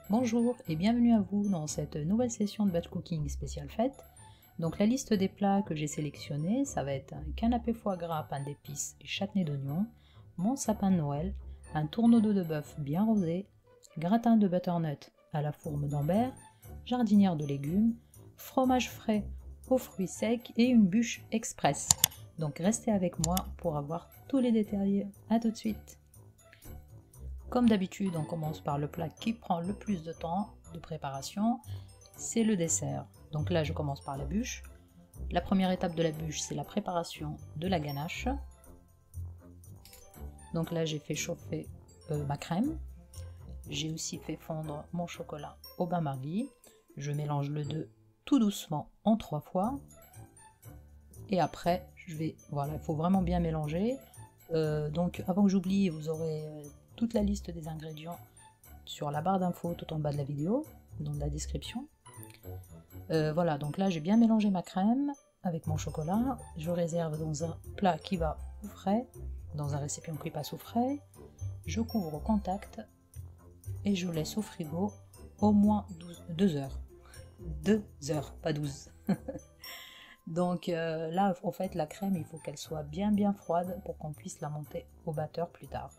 Bonjour et bienvenue à vous dans cette nouvelle session de batch cooking spéciale fête. Donc la liste des plats que j'ai sélectionnés, ça va être un canapé foie gras, pain d'épices et châtenay d'oignon, mon sapin de Noël, un tourneau d'eau de bœuf bien rosé, gratin de butternut à la fourme d'Ambert, jardinière de légumes, fromage frais aux fruits secs et une bûche express. Donc restez avec moi pour avoir tous les détails. À tout de suite. Comme d'habitude, on commence par le plat qui prend le plus de temps de préparation, c'est le dessert. Donc là, je commence par la bûche. La première étape de la bûche, c'est la préparation de la ganache. Donc là, j'ai fait chauffer ma crème. J'ai aussi fait fondre mon chocolat au bain-marie. Je mélange le deux tout doucement en 3 fois. Et après, voilà, il faut vraiment bien mélanger. Donc avant que j'oublie, vous aurez toute la liste des ingrédients sur la barre d'infos tout en bas de la vidéo, dans la description. Voilà, donc là j'ai bien mélangé ma crème avec mon chocolat. Je réserve dans un plat qui va au frais, dans un récipient qui passe au frais. Je couvre au contact et je laisse au frigo au moins 2 heures. 2 heures, pas 12. Donc là, en fait, la crème, il faut qu'elle soit bien froide pour qu'on puisse la monter au batteur plus tard.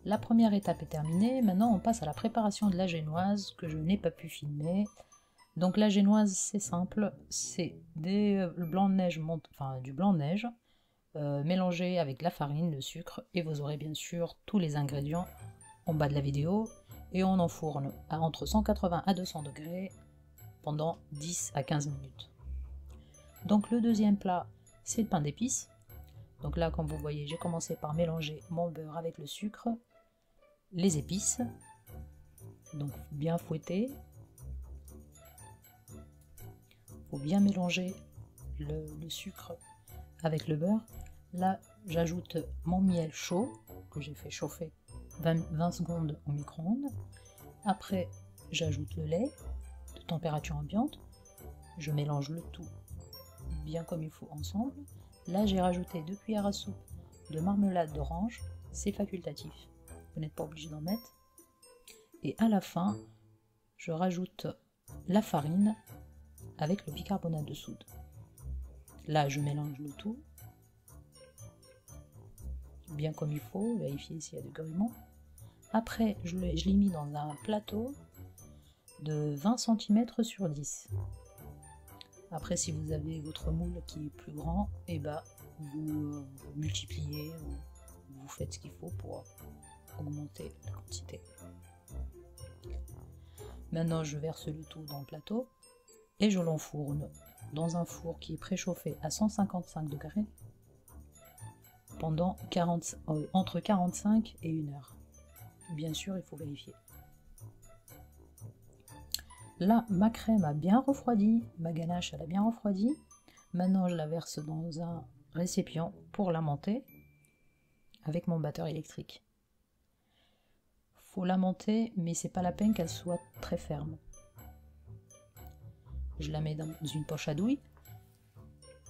La première étape est terminée, maintenant on passe à la préparation de la génoise que je n'ai pas pu filmer. Donc la génoise, c'est simple, c'est du blanc de neige mélangé avec de la farine, le sucre, et vous aurez bien sûr tous les ingrédients en bas de la vidéo. Et on enfourne à entre 180 à 200 degrés pendant 10 à 15 minutes. Donc le deuxième plat, c'est le pain d'épices. Donc là, comme vous voyez, j'ai commencé par mélanger mon beurre avec le sucre, les épices, donc bien fouetter. Il faut bien mélanger le sucre avec le beurre. Là, j'ajoute mon miel chaud que j'ai fait chauffer 20 secondes au micro-ondes. Après, j'ajoute le lait de température ambiante. Je mélange le tout bien comme il faut ensemble. Là, j'ai rajouté 2 cuillères à soupe de marmelade d'orange. C'est facultatif. Vous n'êtes pas obligé d'en mettre. Et à la fin, je rajoute la farine avec le bicarbonate de soude. Là, je mélange le tout bien comme il faut, vérifier s'il y a des grumeaux. Après, je l'ai mis dans un plateau de 20 cm sur 10. Après, si vous avez votre moule qui est plus grand, et vous multipliez, vous faites ce qu'il faut pour augmenter la quantité. Maintenant, je verse le tout dans le plateau et je l'enfourne dans un four qui est préchauffé à 155 degrés pendant entre 45 et 1 heure. Bien sûr, il faut vérifier. Là, ma crème a bien refroidi, ma ganache elle a bien refroidi. Maintenant, je la verse dans un récipient pour la monter avec mon batteur électrique. Faut la monter, mais c'est pas la peine qu'elle soit très ferme. Je la mets dans une poche à douille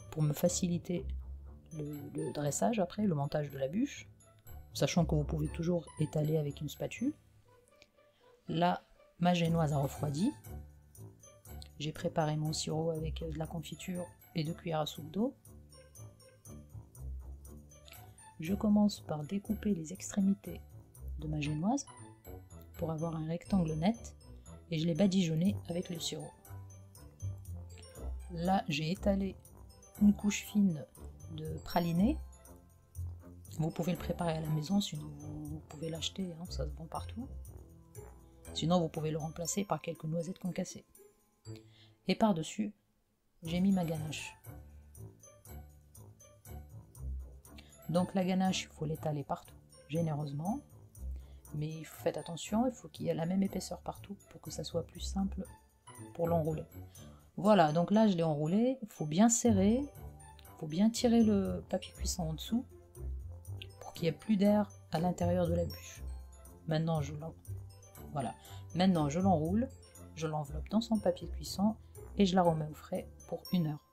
pour me faciliter le dressage après, le montage de la bûche, sachant que vous pouvez toujours étaler avec une spatule. Là, ma génoise a refroidi. J'ai préparé mon sirop avec de la confiture et 2 cuillères à soupe d'eau. Je commence par découper les extrémités de ma génoise pour avoir un rectangle net et je l'ai badigeonné avec le sirop. Là, j'ai étalé une couche fine de praliné. Vous pouvez le préparer à la maison, sinon vous pouvez l'acheter, hein, ça se vend partout. Sinon, vous pouvez le remplacer par quelques noisettes concassées. Et par-dessus, j'ai mis ma ganache. Donc la ganache, il faut l'étaler partout, généreusement. Mais faites attention, il faut qu'il y ait la même épaisseur partout pour que ça soit plus simple pour l'enrouler. Voilà, donc là je l'ai enroulé, il faut bien serrer, il faut bien tirer le papier cuisson en dessous pour qu'il n'y ait plus d'air à l'intérieur de la bûche. Maintenant je l'enroule, je l'enveloppe dans son papier cuisson et je la remets au frais pour 1 heure.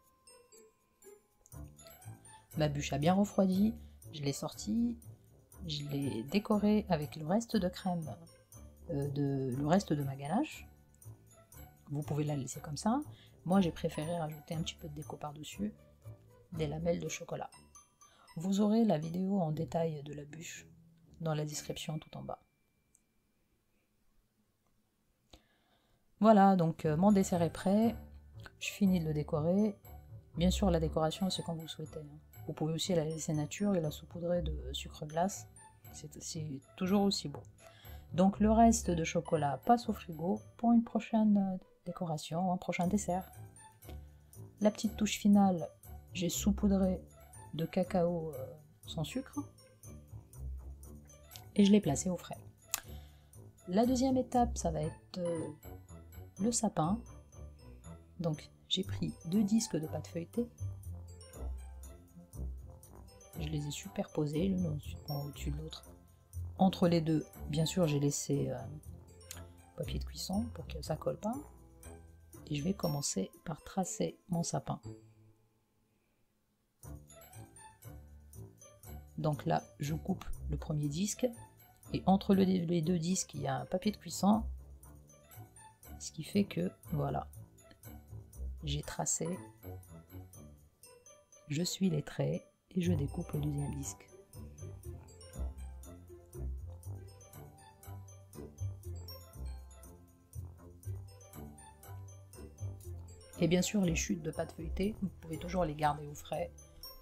Ma bûche a bien refroidi, je l'ai sorti, je l'ai décoré avec le reste de crème, le reste de ma ganache. Vous pouvez la laisser comme ça. Moi, j'ai préféré rajouter un petit peu de déco par-dessus, des lamelles de chocolat. Vous aurez la vidéo en détail de la bûche dans la description tout en bas. Voilà, donc mon dessert est prêt. Je finis de le décorer. Bien sûr, la décoration, c'est quand vous souhaitez. Vous pouvez aussi la laisser nature et la saupoudrer de sucre glace. C'est toujours aussi beau. Donc le reste de chocolat passe au frigo pour une prochaine décoration, un prochain dessert. La petite touche finale, j'ai saupoudré de cacao sans sucre et je l'ai placé au frais. La deuxième étape, ça va être le sapin. Donc j'ai pris 2 disques de pâte feuilletée. Je les ai superposés l'un au-dessus de l'autre. Entre les deux, bien sûr, j'ai laissé papier de cuisson pour que ça colle pas. Et je vais commencer par tracer mon sapin. Donc là, je coupe le premier disque. Et entre les 2 disques, il y a un papier de cuisson. Ce qui fait que, voilà, j'ai tracé, je suis les traits et je découpe le deuxième disque. Et bien sûr, les chutes de pâte feuilletée, vous pouvez toujours les garder au frais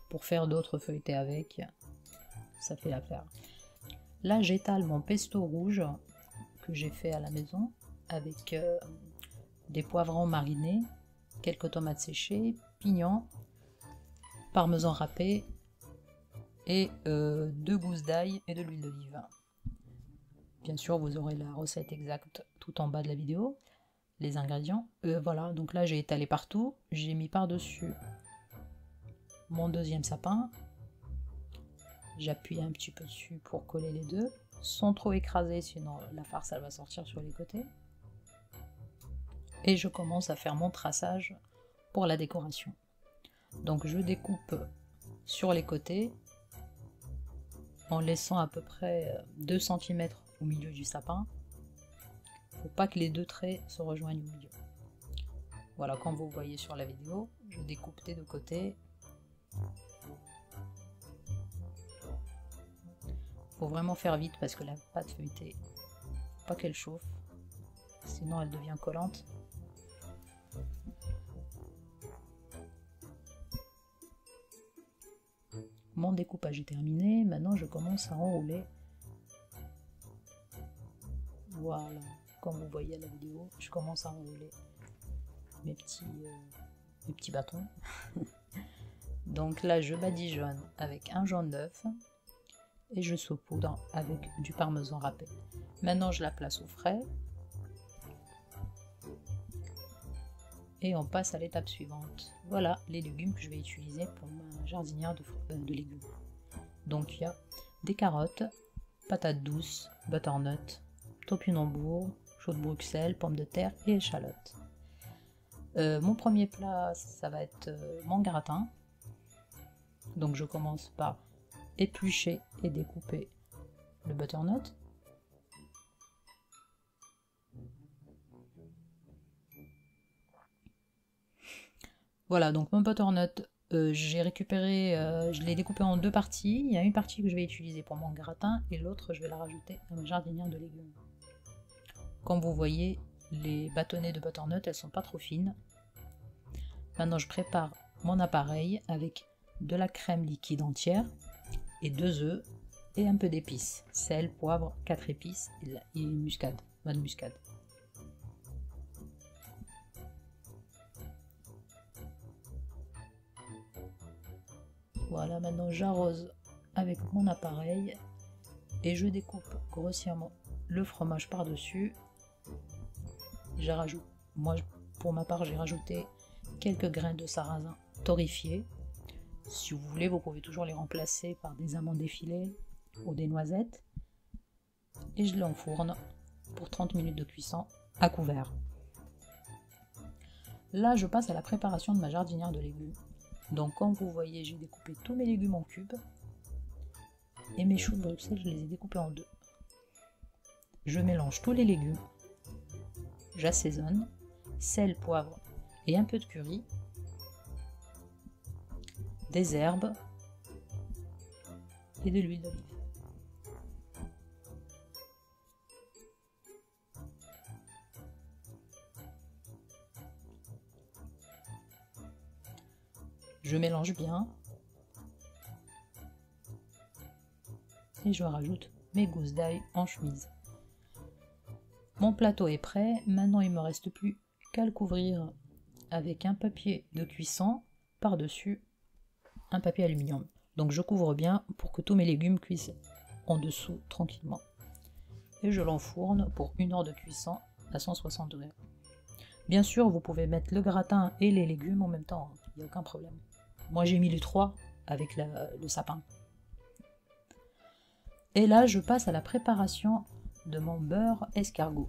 pour faire d'autres feuilletés avec. Ça fait l'affaire. Là, j'étale mon pesto rouge que j'ai fait à la maison avec des poivrons marinés, quelques tomates séchées, pignons, parmesan râpé et 2 gousses d'ail et de l'huile d'olive. Bien sûr, vous aurez la recette exacte tout en bas de la vidéo. Les ingrédients. Voilà, donc là j'ai étalé partout, j'ai mis par-dessus mon deuxième sapin, j'appuie un petit peu dessus pour coller les deux, sans trop écraser, sinon la farce elle va sortir sur les côtés. Et je commence à faire mon traçage pour la décoration. Donc je découpe sur les côtés, en laissant à peu près 2 cm au milieu du sapin. Faut pas que les 2 traits se rejoignent au milieu. Voilà, comme vous voyez sur la vidéo, je découpe des 2 côtés. Faut vraiment faire vite parce que la pâte feuilletée, faut pas qu'elle chauffe, sinon elle devient collante. Mon découpage est terminé, maintenant je commence à enrouler. Voilà. Comme vous voyez à la vidéo, je commence à enrouler mes petits bâtons. Donc là, je badigeonne avec un jaune d'œuf et je saupoudre avec du parmesan râpé. Maintenant, je la place au frais et on passe à l'étape suivante. Voilà les légumes que je vais utiliser pour ma jardinière de légumes. Donc il y a des carottes, patates douces, butternut, topinambour, choux de Bruxelles, pommes de terre et échalotes. Mon premier plat, ça va être mon gratin. Donc je commence par éplucher et découper le butternut. Voilà, donc mon butternut, j'ai récupéré, je l'ai découpé en 2 parties. Il y a une partie que je vais utiliser pour mon gratin et l'autre je vais la rajouter à ma jardinière de légumes. Comme vous voyez, les bâtonnets de butternut, elles sont pas trop fines. Maintenant, je prépare mon appareil avec de la crème liquide entière et 2 œufs et un peu d'épices. Sel, poivre, 4 épices et muscade, noix de muscade. Voilà, maintenant j'arrose avec mon appareil et je découpe grossièrement le fromage par-dessus. Pour ma part, j'ai rajouté quelques grains de sarrasin torréfiés. Si vous voulez, vous pouvez toujours les remplacer par des amandes effilées ou des noisettes. Et je l'enfourne pour 30 minutes de cuisson à couvert. Là, je passe à la préparation de ma jardinière de légumes. Donc, comme vous voyez, j'ai découpé tous mes légumes en cubes. Et mes choux de Bruxelles, je les ai découpés en deux. Je mélange tous les légumes. J'assaisonne. Sel, poivre et un peu de curry. Des herbes. Et de l'huile d'olive. Je mélange bien et je rajoute mes gousses d'ail en chemise. Mon plateau est prêt, maintenant il ne me reste plus qu'à le couvrir avec un papier de cuisson par-dessus un papier aluminium. Donc je couvre bien pour que tous mes légumes cuisent en dessous tranquillement. Et je l'enfourne pour 1 heure de cuisson à 160 degrés. Bien sûr, vous pouvez mettre le gratin et les légumes en même temps, il n'y a aucun problème. Moi j'ai mis les 3 avec le sapin. Et là je passe à la préparation de mon beurre escargot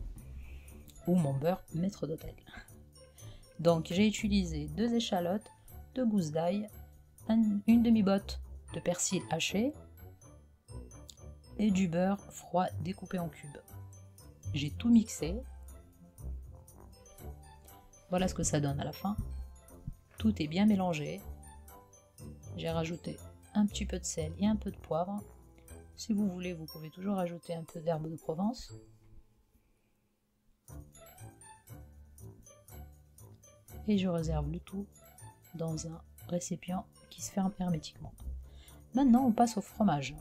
ou mon beurre maître d'hôtel. Donc j'ai utilisé 2 échalotes, 2 gousses d'ail, une demi-botte de persil haché et du beurre froid découpé en cubes. J'ai tout mixé. Voilà ce que ça donne à la fin. Tout est bien mélangé. J'ai rajouté un petit peu de sel et un peu de poivre. Si vous voulez, vous pouvez toujours ajouter un peu d'herbe de Provence. Et je réserve le tout dans un récipient qui se ferme hermétiquement. Maintenant, on passe au fromage.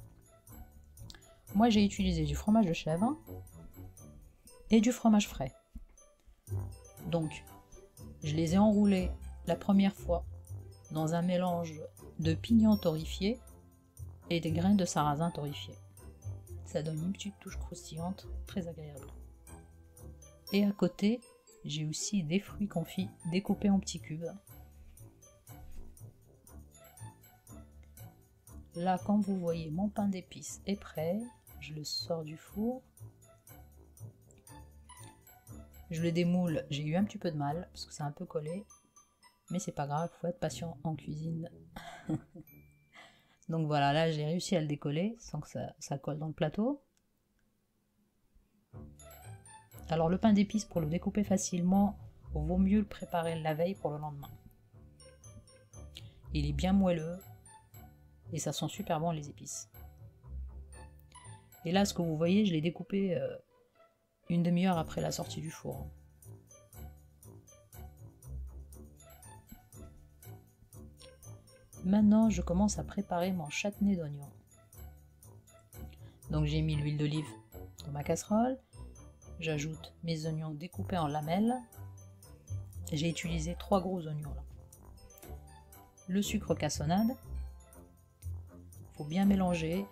Moi, j'ai utilisé du fromage de chèvre et du fromage frais. Donc, je les ai enroulés la première fois dans un mélange de pignons torréfiés et des graines de sarrasin torréfiées. Ça donne une petite touche croustillante, très agréable. Et à côté, j'ai aussi des fruits confits découpés en petits cubes. Là, comme vous voyez, mon pain d'épices est prêt. Je le sors du four. Je le démoule. J'ai eu un petit peu de mal parce que c'est un peu collé. Mais c'est pas grave, il faut être patient en cuisine. Donc voilà, là j'ai réussi à le décoller sans que ça colle dans le plateau. Alors le pain d'épices, pour le découper facilement, il vaut mieux le préparer la veille pour le lendemain. Il est bien moelleux et ça sent super bon les épices. Et là, ce que vous voyez, je l'ai découpé une demi-heure après la sortie du four. Maintenant, je commence à préparer mon châtenay d'oignon. Donc j'ai mis l'huile d'olive dans ma casserole. J'ajoute mes oignons découpés en lamelles. J'ai utilisé 3 gros oignons là. Le sucre cassonade. Il faut bien mélanger.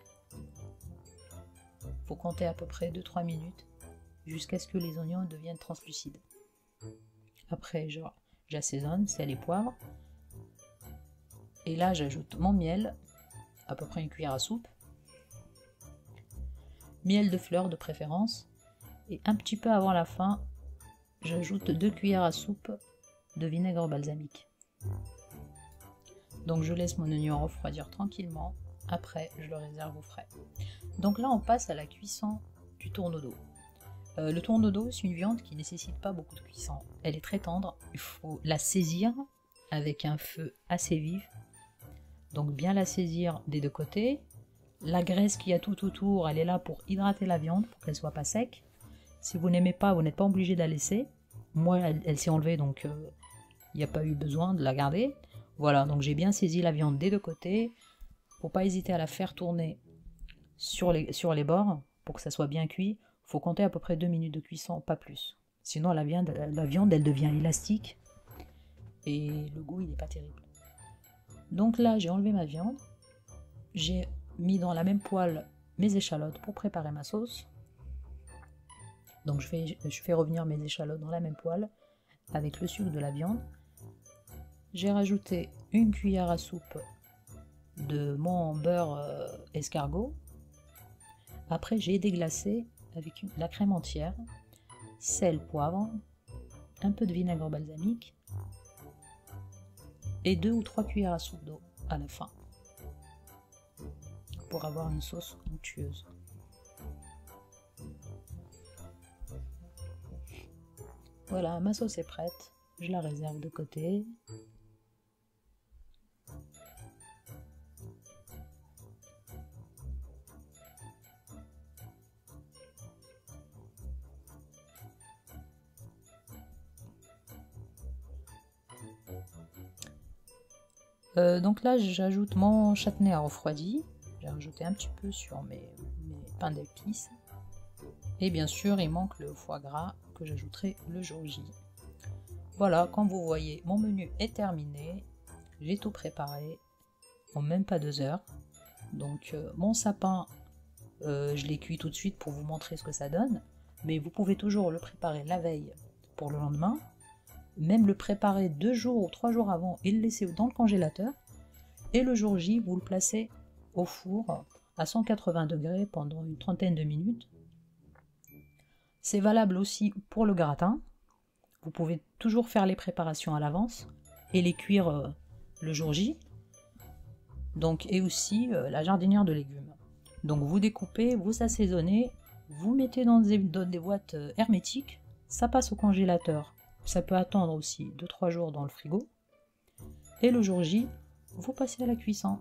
Il faut compter à peu près 2-3 minutes jusqu'à ce que les oignons deviennent translucides. Après, j'assaisonne, sel et poivre. Et là, j'ajoute mon miel, à peu près 1 cuillère à soupe. Miel de fleur de préférence. Et un petit peu avant la fin, j'ajoute 2 cuillères à soupe de vinaigre balsamique. Donc je laisse mon oignon refroidir tranquillement. Après, je le réserve au frais. Donc là, on passe à la cuisson du tourneau-d'eau. Le tourneau-d'eau, c'est une viande qui ne nécessite pas beaucoup de cuisson. Elle est très tendre. Il faut la saisir avec un feu assez vif. Donc bien la saisir des 2 côtés. La graisse qu'il y a tout autour, elle est là pour hydrater la viande, pour qu'elle ne soit pas sec. Si vous n'aimez pas, vous n'êtes pas obligé de la laisser. Moi, elle s'est enlevée, donc il n'y a pas eu besoin de la garder. Voilà, donc j'ai bien saisi la viande des 2 côtés. Il ne faut pas hésiter à la faire tourner sur les bords pour que ça soit bien cuit. Il faut compter à peu près 2 minutes de cuisson, pas plus. Sinon, la viande, elle devient élastique et le goût, il n'est pas terrible. Donc là, j'ai enlevé ma viande. J'ai mis dans la même poêle mes échalotes pour préparer ma sauce. Donc je fais revenir mes échalotes dans la même poêle avec le sucre de la viande. J'ai rajouté 1 cuillère à soupe de mon beurre escargot. Après, j'ai déglacé avec la crème entière, sel, poivre, un peu de vinaigre balsamique et 2 ou 3 cuillères à soupe d'eau à la fin. pour avoir une sauce onctueuse. Voilà, ma sauce est prête, je la réserve de côté. Donc là, j'ajoute mon châtenay à refroidi. J'ai rajouté un petit peu sur mes pains d'épices. Et bien sûr, il manque le foie gras que j'ajouterai le jour J. Voilà, comme vous voyez, mon menu est terminé. J'ai tout préparé en même pas 2 heures. Donc mon sapin, je l'ai cuit tout de suite pour vous montrer ce que ça donne. Mais vous pouvez toujours le préparer la veille pour le lendemain. Même le préparer 2 jours ou 3 jours avant et le laisser dans le congélateur. Et le jour J, vous le placez au four à 180 degrés pendant une trentaine de minutes. C'est valable aussi pour le gratin. Vous pouvez toujours faire les préparations à l'avance et les cuire le jour J. Donc, et aussi la jardinière de légumes. Donc vous découpez, vous assaisonnez, vous mettez dans des boîtes hermétiques, ça passe au congélateur. Ça peut attendre aussi 2-3 jours dans le frigo. Et le jour J, vous passez à la cuisson.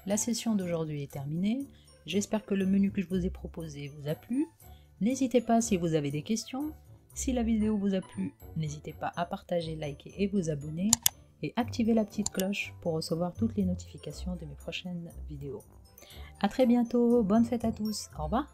La session d'aujourd'hui est terminée. J'espère que le menu que je vous ai proposé vous a plu. N'hésitez pas si vous avez des questions. Si la vidéo vous a plu, n'hésitez pas à partager, liker et vous abonner. Et activer la petite cloche pour recevoir toutes les notifications de mes prochaines vidéos. A très bientôt, bonne fête à tous, au revoir.